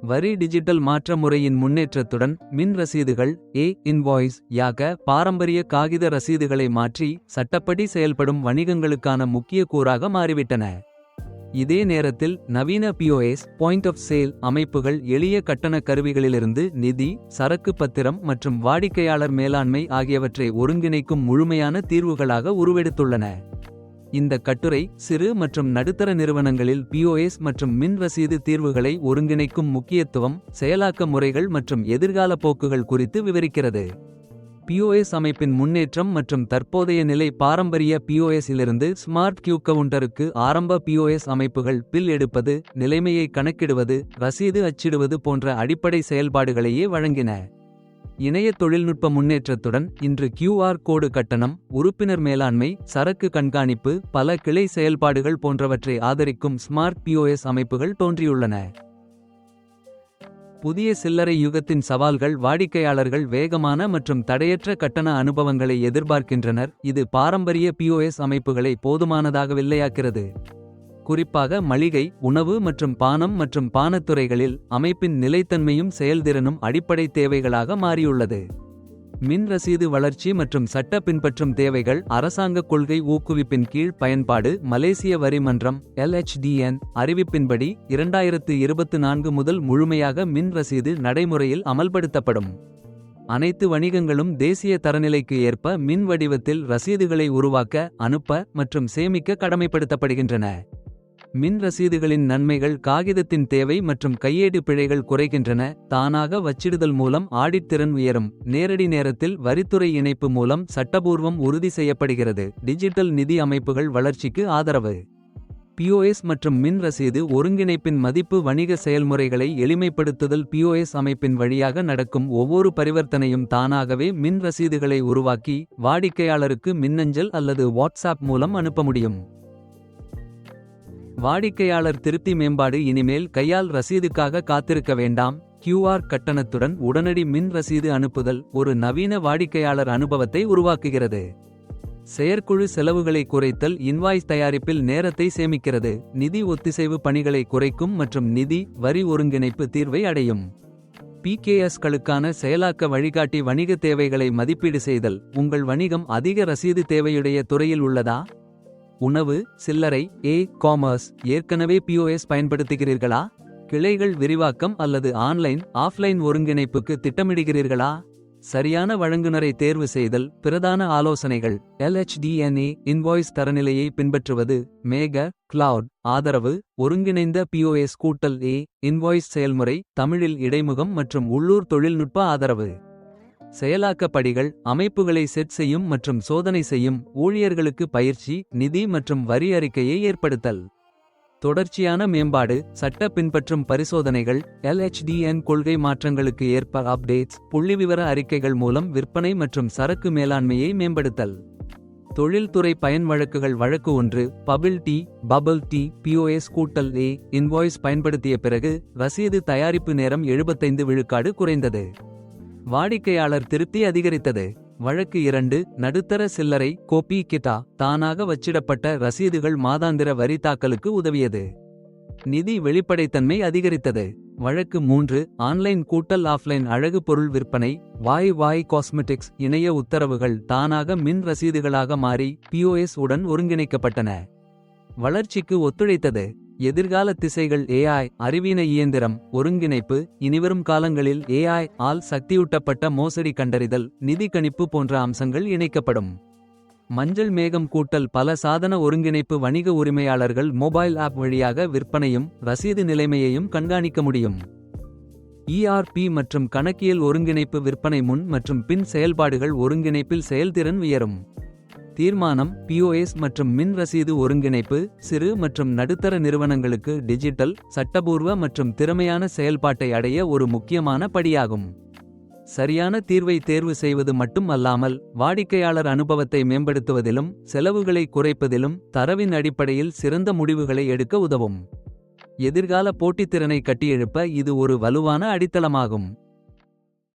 வரி டிஜிட்டல் மாற்ற முறையின் முன்னேற்றத்துடன் மின் ரசீதுகள் இன்வாய்ஸ் யாக பாரம்பரிய காகித ரசீதுகளை மாற்றி சட்டப்படி செயல்படும் வணிகங்களுக்கான முக்கிய கூறாக மாறிவிட்டன. இதே நேரத்தில் நவீன POS பாயிண்ட் ஆஃப் சேல் அமைப்புகள் எளிய கட்டண கருவிகளிலிருந்து நிதி, சரக்கு பத்திரம் மற்றும் வாடிக்கையாளர் மேலாண்மை ஆகியவற்றை ஒருங்கிணைக்கும் முழுமையான தீர்வுகளாக உருவெடுத்துள்ளன. இந்த கட்டுரை சிறு மற்றும் நடுத்தர நிறுவனங்களில் POS மற்றும் மின் ரசீது தீர்வுகளை ஒருங்கிணைக்கும் முக்கியத்துவம், செயலாக்க முறைகள் மற்றும் எதிர்கால போக்குகள் குறித்து விவரிக்கிறது. POS அமைப்பின் முன்னேற்றம் மற்றும் தற்போதைய நிலை. பாரம்பரிய POS இலிருந்து ஸ்மார்ட் கியூ கவுண்டருக்கு ஆரம்ப POS அமைப்புகள் பில் எடுப்பது, நிலைமையை கணக்கிடுவது, ரசீது அச்சிடுவது போன்ற அடிப்படை செயல்பாடுகளையே வழங்கின. இணைய தொழில்நுட்ப முன்னேற்றத்துடன் இன்று QR கோடு கட்டணம், உறுப்பினர் மேலாண்மை, சரக்கு கண்காணிப்பு, பல கிளை செயல்பாடுகள் போன்றவற்றை ஆதரிக்கும் ஸ்மார்ட் POS அமைப்புகள் தோன்றியுள்ளன. புதிய சில்லறை யுகத்தின் சவால்கள். வாடிக்கையாளர்கள் வேகமான மற்றும் தடையற்ற கட்டண அனுபவங்களை எதிர்பார்க்கின்றனர். இது பாரம்பரிய POS அமைப்புகளை போதுமானதாகவில்லையாக்கிறது. குறிப்பாக மளிகை, உணவு மற்றும் பானம் மற்றும் பானத்துறைகளில் அமைப்பின் நிலைத்தன்மையும் செயல்திறனும் அடிப்படை தேவைகளாக மாறியுள்ளது. மின் ரசீது வளர்ச்சி மற்றும் சட்ட பின்பற்றும் தேவைகள். அரசாங்க கொள்கை ஊக்குவிப்பின் கீழ் பயன்பாடு. மலேசிய வரி மன்றம் LHDN அறிவிப்பின்படி 2024 முதல் முழுமையாக மின் ரசீது நடைமுறையில் அமல்படுத்தப்படும். அனைத்து வணிகங்களும் தேசிய தரநிலைக்கு ஏற்ப மின் வடிவத்தில் ரசீதுகளை உருவாக்க, அனுப்ப மற்றும் சேமிக்க கடமைப்படுத்தப்படுகின்றன. மின் ரசீதுகளின் நன்மைகள். காகிதத்தின் தேவை மற்றும் கையேடு பிழைகள் குறைகின்றன. தானாக வச்சிடுதல் மூலம் ஆடிட் திறன் உயரும். நேரடி நேரத்தில் வரித்துறை இணைப்பு மூலம் சட்டபூர்வம் உறுதி செய்யப்படுகிறது. டிஜிட்டல் நிதி அமைப்புகள் வளர்ச்சிக்கு ஆதரவு. POS மற்றும் மின் ரசீது ஒருங்கிணைப்பின் மதிப்பு. வணிக செயல்முறைகளை எளிமைப்படுத்துதல். POS அமைப்பின் வழியாக நடக்கும் ஒவ்வொரு பரிவர்த்தனையும் தானாகவே மின் ரசீதுகளை உருவாக்கி வாடிக்கையாளருக்கு மின்னஞ்சல் அல்லது வாட்ஸ்ஆப் மூலம் அனுப்ப முடியும். வாடிக்கையாளர் திருப்தி மேம்பாடு. இனிமேல் கையால் ரசீதுக்காக காத்திருக்க வேண்டாம். QR கட்டணத்துடன் உடனடி மின் ரசீது அனுப்புதல் ஒரு நவீன வாடிக்கையாளர் அனுபவத்தை உருவாக்குகிறது. செயற்குழு செலவுகளை குறைத்தல். இன்வாய்ஸ் தயாரிப்பில் நேரத்தை சேமிக்கிறது. நிதி ஒத்திசைவு பணிகளை குறைக்கும் மற்றும் நிதி, வரி ஒருங்கிணைப்பு தீர்வை அடையும். PKS-களுக்கான செயலாக்க வழிகாட்டி. வணிக தேவைகளை மதிப்பீடு செய்தல். உங்கள் வணிகம் அதிக ரசீது தேவையுடைய துறையில் உள்ளதா? உணவு, சில்லறை, காமர்ஸ் ஏற்கனவே POS பயன்படுத்துகிறீர்களா? கிளைகள் விரிவாக்கம் அல்லது ஆன்லைன், ஆஃப்லைன் ஒருங்கிணைப்புக்கு திட்டமிடுகிறீர்களா? சரியான வழங்குனரை தேர்வு செய்தல். பிரதான ஆலோசனைகள். LHDNA இன்வாய்ஸ் தரநிலையை பின்பற்றுவது. மேக கிளவுட் ஆதரவு. ஒருங்கிணைந்த POS கூட்டல் இன்வாய்ஸ் செயல்முறை. தமிழில் இடைமுகம் மற்றும் உள்ளூர் தொழில்நுட்ப ஆதரவு. செயலாக்க படிகள். அமைப்புகளை செட் செய்யும் மற்றும் சோதனை செய்யும். ஊழியர்களுக்கு பயிற்சி, நிதி மற்றும் வரி அறிக்கையை ஏற்படுத்தல். தொடர்ச்சியான மேம்பாடு. சட்ட பின்பற்றும் பரிசோதனைகள். LHDN கொள்கை மாற்றங்களுக்கு ஏற்ப அப்டேட்ஸ். புள்ளிவிவர அறிக்கைகள் மூலம் விற்பனை மற்றும் சரக்கு மேலாண்மையை மேம்படுத்தல். தொழில்துறை பயன் வழக்குகள். வழக்கு 1 பபிள் டீ POS கூட்டல் இன்வாய்ஸ் பயன்படுத்திய பிறகு ரசீது தயாரிப்பு நேரம் 75 விழுக்காடு குறைந்தது. வாடிக்கையாளர் திருப்தி அதிகரித்தது. வழக்கு 2 நடுத்தர சில்லறை. கோபி கிட்டா தானாக வச்சிடப்பட்ட ரசீதுகள் மாதாந்திர வரி தாக்கலுக்கு உதவியது. நிதி வெளிப்படைத்தன்மை அதிகரித்தது. வழக்கு 3 ஆன்லைன் கூட்டல் ஆஃப்லைன். அழகு பொருள் விற்பனை. வாய் காஸ்மெட்டிக்ஸ் இணைய உத்தரவுகள் தானாக மின் ரசீதுகளாக மாறி POS உடன் ஒருங்கிணைக்கப்பட்டன. வளர்ச்சிக்கு ஒத்துழைத்தது. எதிர்கால திசைகள். AI அறிவீன இயந்திரம் ஒருங்கிணைப்பு. இனிவரும் காலங்களில் AI ஆல் சக்தியூட்டப்பட்ட மோசடி கண்டறிதல், நிதி கணிப்பு போன்ற அம்சங்கள் இணைக்கப்படும். மஞ்சள் மேகம் கூட்டல் பல சாதன ஒருங்கிணைப்பு. வணிக உரிமையாளர்கள் மொபைல் ஆப் வழியாக விற்பனையும் ரசீது நிலைமையையும் கண்காணிக்க முடியும். ERP மற்றும் கணக்கியல் ஒருங்கிணைப்பு. விற்பனை முன் மற்றும் பின் செயல்பாடுகள் ஒருங்கிணைப்பில் செயல்திறன் உயரும். தீர்மானம். POS மற்றும் மின் ரசீது ஒருங்கிணைப்பு சிறு மற்றும் நடுத்தர நிறுவனங்களுக்கு டிஜிட்டல், சட்டபூர்வ மற்றும் திறமையான செயல்பாட்டை அடைய ஒரு முக்கியமான படியாகும். சரியான தீர்வை தேர்வு செய்வது மட்டும் அல்லாமல் வாடிக்கையாளர் அனுபவத்தை மேம்படுத்துவதிலும் செலவுகளை குறைப்பதிலும் தரவின் அடிப்படையில் சிறந்த முடிவுகளை எடுக்க உதவும். எதிர்கால போட்டித்திறனை கட்டியெழுப்ப இது ஒரு வலுவான அடித்தளமாகும்.